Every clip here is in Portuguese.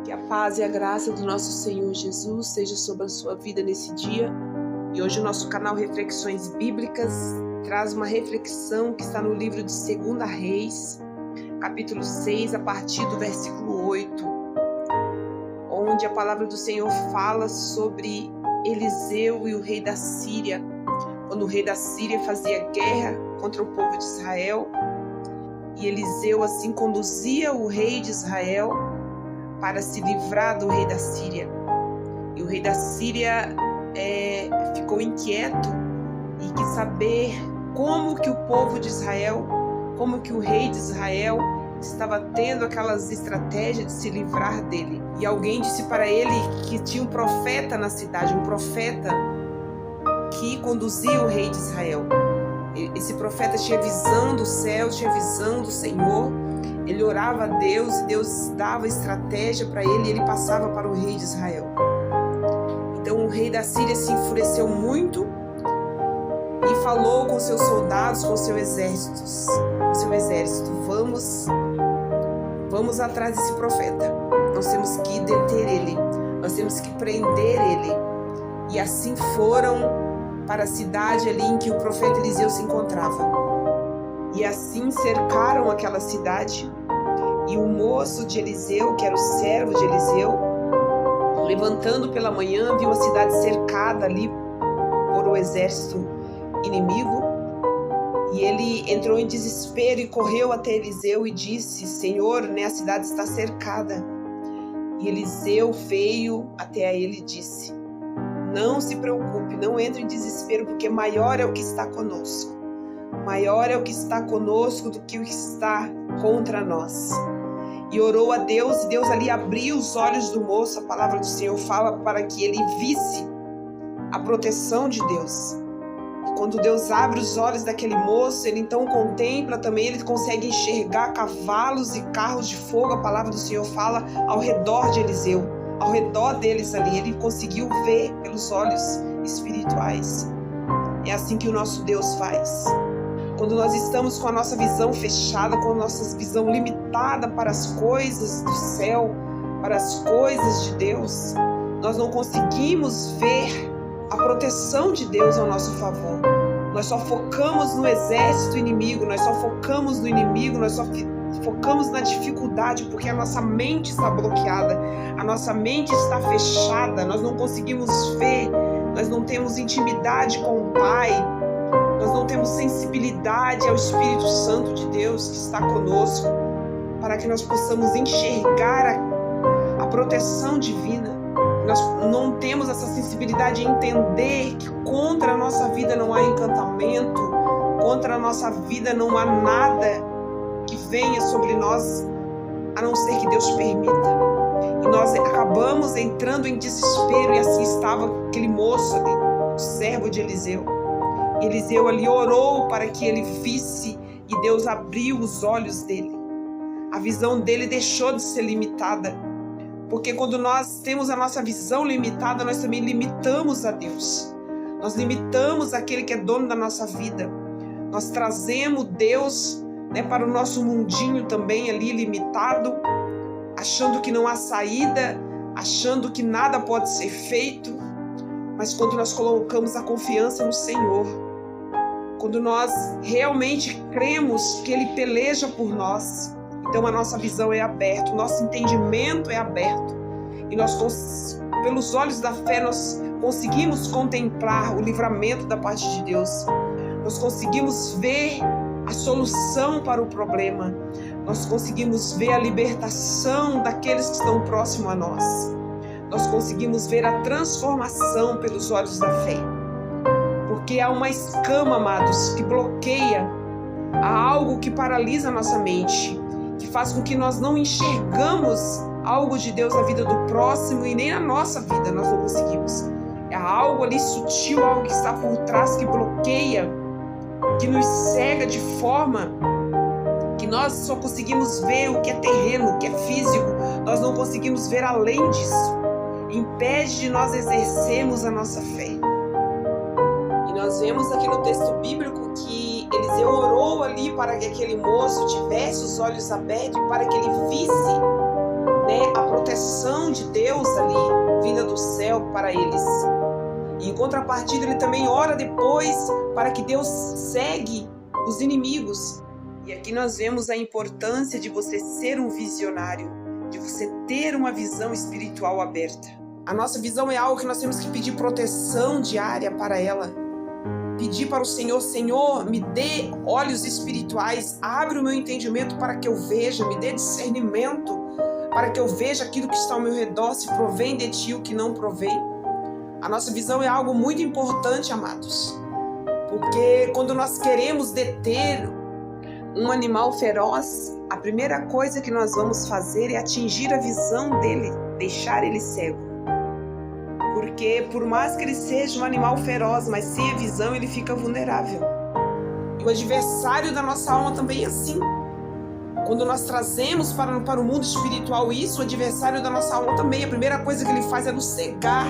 Que a paz e a graça do nosso Senhor Jesus seja sobre a sua vida nesse dia. E hoje o nosso canal Reflexões Bíblicas traz uma reflexão que está no livro de 2 Reis, capítulo 6, a partir do versículo 8, onde a palavra do Senhor fala sobre Eliseu e o rei da Síria, quando o rei da Síria fazia guerra contra o povo de Israel, e Eliseu assim conduzia o rei de Israel para se livrar do rei da Síria. E o rei da Síria ficou inquieto e quis saber como que o povo de Israel, como que o rei de Israel estava tendo aquelas estratégias de se livrar dele. E alguém disse para ele que tinha um profeta na cidade, um profeta que conduzia o rei de Israel. Esse profeta tinha visão do céu, tinha visão do Senhor. Ele orava a Deus e Deus dava estratégia para ele e ele passava para o rei de Israel. Então o rei da Síria se enfureceu muito e falou com seus soldados, com seu exército, vamos atrás desse profeta. Nós temos que deter ele, nós temos que prender ele. E assim foram para a cidade ali em que o profeta Eliseu se encontrava. E assim cercaram aquela cidade. E o moço de Eliseu, que era o servo de Eliseu, levantando pela manhã, viu a cidade cercada ali por o exército inimigo. E ele entrou em desespero e correu até Eliseu e disse: Senhor, a cidade está cercada. E Eliseu veio até ele e disse: não se preocupe, não entre em desespero, porque maior é o que está conosco. Maior é o que está conosco do que o que está contra nós. E orou a Deus, e Deus ali abriu os olhos do moço. A palavra do Senhor fala para que ele visse a proteção de Deus. E quando Deus abre os olhos daquele moço, ele então contempla também, ele consegue enxergar cavalos e carros de fogo. A palavra do Senhor fala ao redor de Eliseu, ao redor deles ali. Ele conseguiu ver pelos olhos espirituais. É assim que o nosso Deus faz. Quando nós estamos com a nossa visão fechada, com a nossa visão limitada para as coisas do céu, para as coisas de Deus, nós não conseguimos ver a proteção de Deus ao nosso favor. Nós só focamos no exército inimigo, nós só focamos no inimigo, nós só focamos na dificuldade, porque a nossa mente está bloqueada, a nossa mente está fechada, nós não conseguimos ver, nós não temos intimidade com o Pai, nós não temos sensibilidade ao Espírito Santo de Deus que está conosco, para que nós possamos enxergar a proteção divina. Nós não temos essa sensibilidade de entender que contra a nossa vida não há encantamento, contra a nossa vida não há nada que venha sobre nós, a não ser que Deus permita. E nós acabamos entrando em desespero, e assim estava aquele moço ali, o servo de Eliseu. Eliseu ali orou para que ele visse, e Deus abriu os olhos dele. A visão dele deixou de ser limitada, porque quando nós temos a nossa visão limitada, nós também limitamos a Deus. Nós limitamos aquele que é dono da nossa vida. Nós trazemos Deus para o nosso mundinho também ali limitado, achando que não há saída, achando que nada pode ser feito. Mas quando nós colocamos a confiança no Senhor, quando nós realmente cremos que Ele peleja por nós, então a nossa visão é aberta, o nosso entendimento é aberto. E nós, pelos olhos da fé, nós conseguimos contemplar o livramento da parte de Deus. Nós conseguimos ver a solução para o problema. Nós conseguimos ver a libertação daqueles que estão próximos a nós. Nós conseguimos ver a transformação pelos olhos da fé. Porque há uma escama, amados, que bloqueia, há algo que paralisa a nossa mente, que faz com que nós não enxergamos algo de Deus na vida do próximo e nem na nossa vida, nós não conseguimos. É algo ali sutil, algo que está por trás, que bloqueia, que nos cega de forma que nós só conseguimos ver o que é terreno, o que é físico, nós não conseguimos ver além disso. Impede de nós exercermos a nossa fé. E nós vemos aqui no texto bíblico que Eliseu orou ali para que aquele moço tivesse os olhos abertos, para que ele visse né, a proteção de Deus ali, vinda do céu para eles. E em contrapartida, ele também ora depois para que Deus cegue os inimigos. E aqui nós vemos a importância de você ser um visionário, de você ter uma visão espiritual aberta. A nossa visão é algo que nós temos que pedir proteção diária para ela. Pedir para o Senhor: Senhor, me dê olhos espirituais, abre o meu entendimento para que eu veja, me dê discernimento para que eu veja aquilo que está ao meu redor, se provém de Ti o que não provém. A nossa visão é algo muito importante, amados, porque quando nós queremos deter um animal feroz, a primeira coisa que nós vamos fazer é atingir a visão dele, deixar ele cego. Porque por mais que ele seja um animal feroz, mas sem a visão ele fica vulnerável. E o adversário da nossa alma também é assim. Quando nós trazemos para o mundo espiritual isso, o adversário da nossa alma também, a primeira coisa que ele faz é nos cegar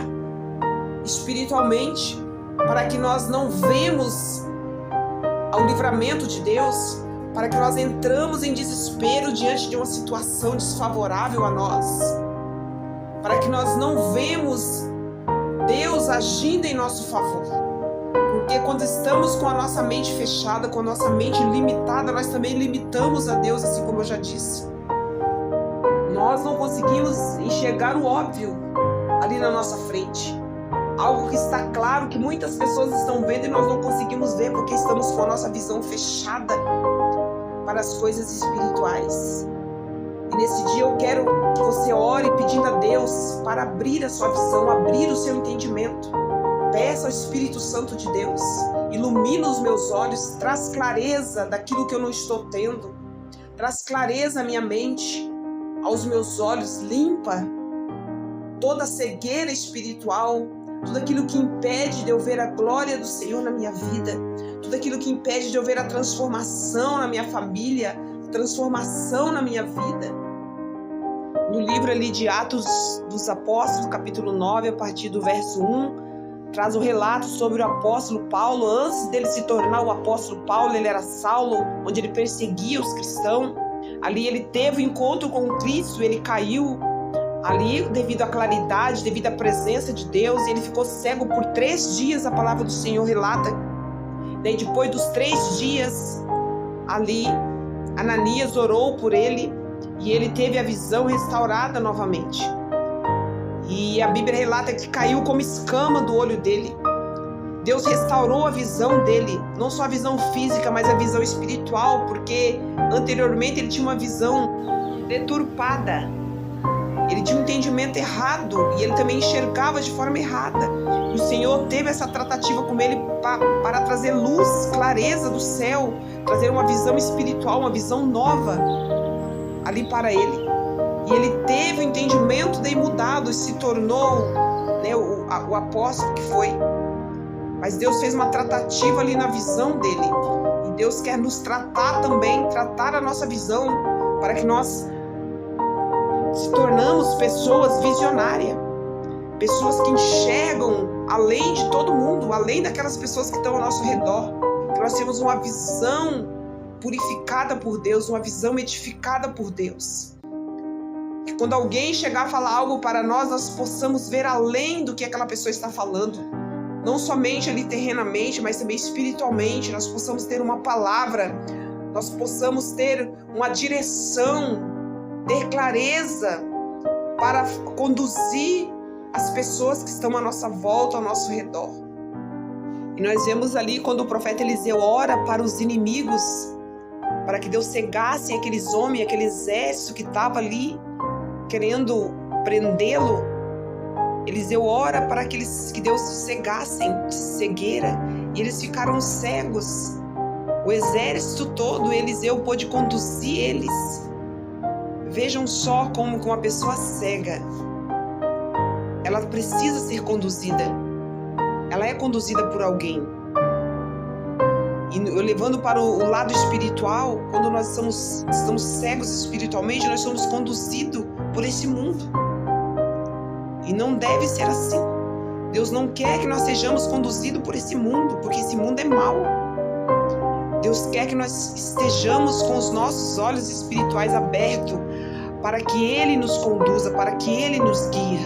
espiritualmente, para que nós não vemos ao livramento de Deus, para que nós entramos em desespero diante de uma situação desfavorável a nós, para que nós não vemos Deus agindo em nosso favor. Porque quando estamos com a nossa mente fechada, com a nossa mente limitada, nós também limitamos a Deus, assim como eu já disse. Nós não conseguimos enxergar o óbvio ali na nossa frente. Algo que está claro, que muitas pessoas estão vendo e nós não conseguimos ver porque estamos com a nossa visão fechada para as coisas espirituais. E nesse dia eu quero que você ore pedindo a Deus para abrir a sua visão, abrir o seu entendimento. Peça ao Espírito Santo de Deus, ilumina os meus olhos, traz clareza daquilo que eu não estou tendo, traz clareza à minha mente, aos meus olhos, limpa toda a cegueira espiritual, tudo aquilo que impede de eu ver a glória do Senhor na minha vida, tudo aquilo que impede de eu ver a transformação na minha família, transformação na minha vida. No livro ali de Atos dos Apóstolos, capítulo 9, a partir do verso 1, traz o relato sobre o apóstolo Paulo. Antes dele se tornar o apóstolo Paulo, ele era Saulo, onde ele perseguia os cristãos. Ali ele teve um encontro com Cristo, ele caiu ali devido à claridade, devido à presença de Deus, e ele ficou cego por 3 dias, a palavra do Senhor relata. Daí depois dos 3 dias, ali Ananias orou por ele, e ele teve a visão restaurada novamente. E a Bíblia relata que caiu como escama do olho dele. Deus restaurou a visão dele, não só a visão física, mas a visão espiritual, porque anteriormente ele tinha uma visão deturpada. Ele tinha um entendimento errado e ele também enxergava de forma errada. E o Senhor teve essa tratativa com ele para trazer luz, clareza do céu, trazer uma visão espiritual, uma visão nova ali para ele. E ele teve o entendimento daí mudado e se tornou, né, o apóstolo que foi. Mas Deus fez uma tratativa ali na visão dele. E Deus quer nos tratar também, tratar a nossa visão, para que nós se tornamos pessoas visionárias, pessoas que enxergam além de todo mundo, além daquelas pessoas que estão ao nosso redor. Que nós temos uma visão purificada por Deus, uma visão edificada por Deus. Que quando alguém chegar a falar algo para nós, nós possamos ver além do que aquela pessoa está falando. Não somente ali terrenamente, mas também espiritualmente. Nós possamos ter uma palavra, nós possamos ter uma direção, ter clareza para conduzir as pessoas que estão à nossa volta, ao nosso redor. E nós vemos ali quando o profeta Eliseu ora para os inimigos, para que Deus cegasse aqueles homens, aquele exército que estava ali querendo prendê-lo. Eliseu ora para que Deus cegassem de cegueira, e eles ficaram cegos. O exército todo, Eliseu pôde conduzir eles. Vejam só como uma pessoa cega, ela precisa ser conduzida. Ela é conduzida por alguém. E levando para o lado espiritual, quando nós estamos cegos espiritualmente, nós somos conduzidos por esse mundo. E não deve ser assim. Deus não quer que nós sejamos conduzidos por esse mundo, porque esse mundo é mau. Deus quer que nós estejamos com os nossos olhos espirituais abertos para que Ele nos conduza, para que Ele nos guie.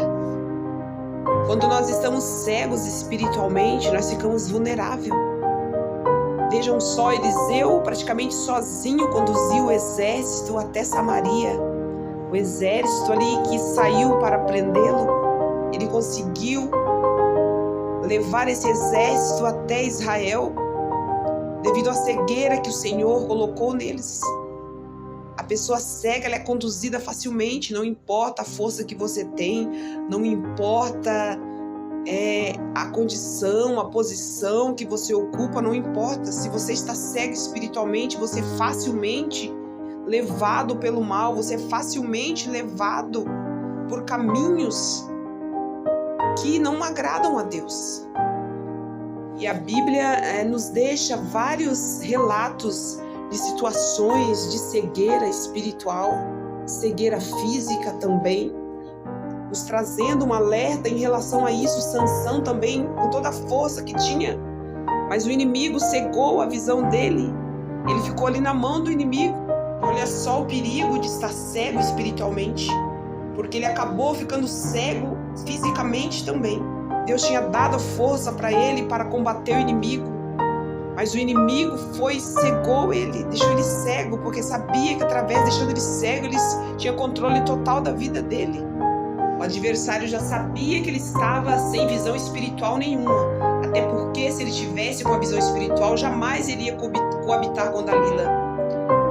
Quando nós estamos cegos espiritualmente, nós ficamos vulneráveis. Vejam só, Eliseu praticamente sozinho conduziu o exército até Samaria. O exército ali que saiu para prendê-lo, ele conseguiu levar esse exército até Israel, devido à cegueira que o Senhor colocou neles. A pessoa cega, ela é conduzida facilmente, não importa a força que você tem, não importa a condição, a posição que você ocupa, não importa. Se você está cego espiritualmente, você é facilmente levado pelo mal, você é facilmente levado por caminhos que não agradam a Deus. E a Bíblia nos deixa vários relatos de situações de cegueira espiritual, cegueira física também, nos trazendo um alerta em relação a isso. Sansão também, com toda a força que tinha, mas o inimigo cegou a visão dele, ele ficou ali na mão do inimigo. Olha só o perigo de estar cego espiritualmente, porque ele acabou ficando cego fisicamente também. Deus tinha dado força para ele para combater o inimigo, mas o inimigo cegou ele, deixou ele cego, porque sabia que através, deixando ele cego, ele tinha controle total da vida dele. O adversário já sabia que ele estava sem visão espiritual nenhuma, até porque se ele tivesse com a visão espiritual, jamais ele ia coabitar com Dalila.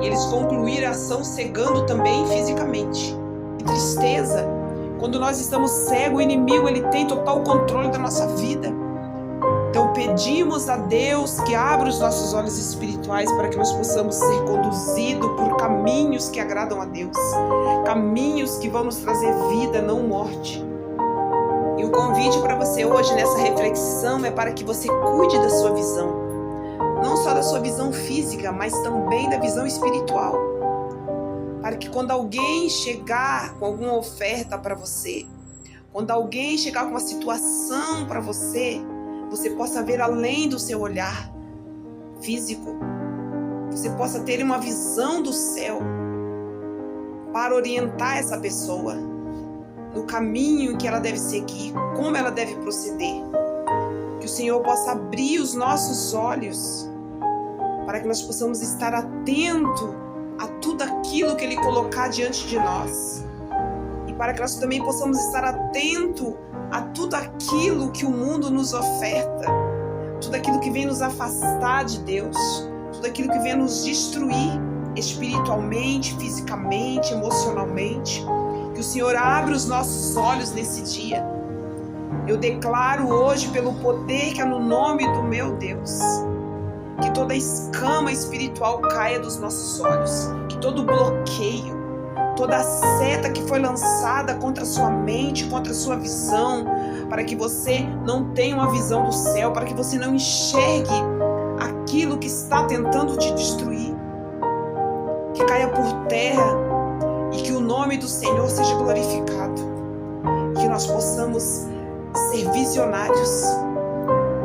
E eles concluíram a ação cegando também fisicamente. Que tristeza! Quando nós estamos cegos, o inimigo ele tem total controle da nossa vida. Então pedimos a Deus que abra os nossos olhos espirituais para que nós possamos ser conduzidos por caminhos que agradam a Deus, caminhos que vão nos trazer vida, não morte. E o convite para você hoje nessa reflexão é para que você cuide da sua visão, não só da sua visão física, mas também da visão espiritual, para que quando alguém chegar com alguma oferta para você, quando alguém chegar com uma situação para você possa ver além do seu olhar físico, você possa ter uma visão do céu para orientar essa pessoa no caminho que ela deve seguir, como ela deve proceder. Que o Senhor possa abrir os nossos olhos para que nós possamos estar atentos a tudo aquilo que Ele colocar diante de nós, e para que nós também possamos estar atentos a tudo aquilo que o mundo nos oferta, tudo aquilo que vem nos afastar de Deus, tudo aquilo que vem nos destruir espiritualmente, fisicamente, emocionalmente. Que o Senhor abra os nossos olhos nesse dia. Eu declaro hoje, pelo poder que é no nome do meu Deus, que toda escama espiritual caia dos nossos olhos, que todo bloqueio, toda seta que foi lançada contra a sua mente, contra a sua visão, para que você não tenha uma visão do céu, para que você não enxergue aquilo que está tentando te destruir, que caia por terra e que o nome do Senhor seja glorificado, que nós possamos ser visionários,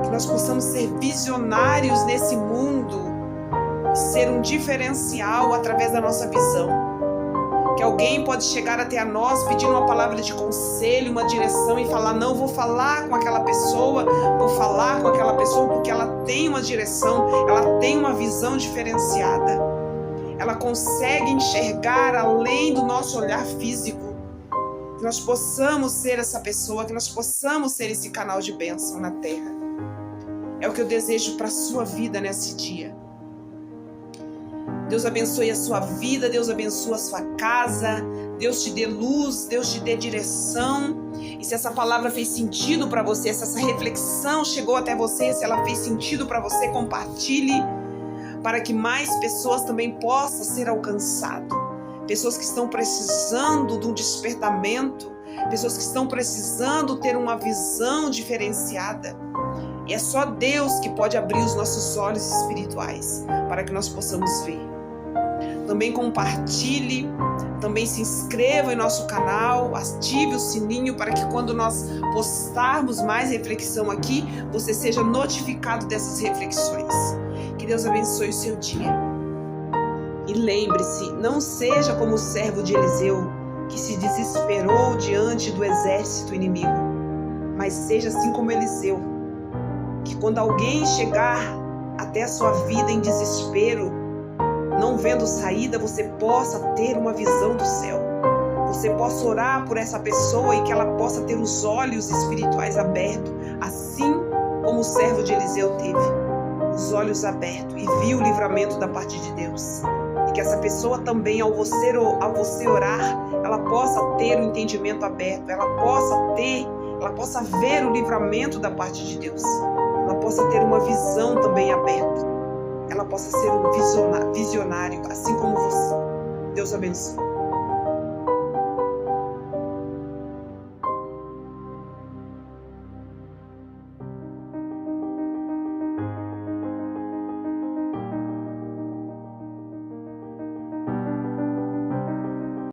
que nós possamos ser visionários nesse mundo, ser um diferencial através da nossa visão. Que alguém pode chegar até a nós pedindo uma palavra de conselho, uma direção, e falar: não, vou falar com aquela pessoa, vou falar com aquela pessoa porque ela tem uma direção, ela tem uma visão diferenciada, ela consegue enxergar além do nosso olhar físico. Que nós possamos ser essa pessoa, que nós possamos ser esse canal de bênção na terra. É o que eu desejo para a sua vida nesse dia. Deus abençoe a sua vida, Deus abençoe a sua casa, Deus te dê luz, Deus te dê direção. E se essa palavra fez sentido para você, se essa reflexão chegou até você, se ela fez sentido para você, compartilhe, para que mais pessoas também possam ser alcançadas. Pessoas que estão precisando de um despertamento, pessoas que estão precisando ter uma visão diferenciada. E é só Deus que pode abrir os nossos olhos espirituais para que nós possamos ver. Também compartilhe, também se inscreva em nosso canal, ative o sininho para que quando nós postarmos mais reflexão aqui, você seja notificado dessas reflexões. Que Deus abençoe o seu dia. E lembre-se, não seja como o servo de Eliseu, que se desesperou diante do exército inimigo, mas seja assim como Eliseu, que quando alguém chegar até a sua vida em desespero, não vendo saída, você possa ter uma visão do céu. Você possa orar por essa pessoa e que ela possa ter os olhos espirituais abertos, assim como o servo de Eliseu teve os olhos abertos e viu o livramento da parte de Deus. E que essa pessoa também, ao você orar, ela possa ter o entendimento aberto, ela possa ver o livramento da parte de Deus, ela possa ter uma visão também aberta, ela possa ser um visionário, assim como você. Deus abençoe.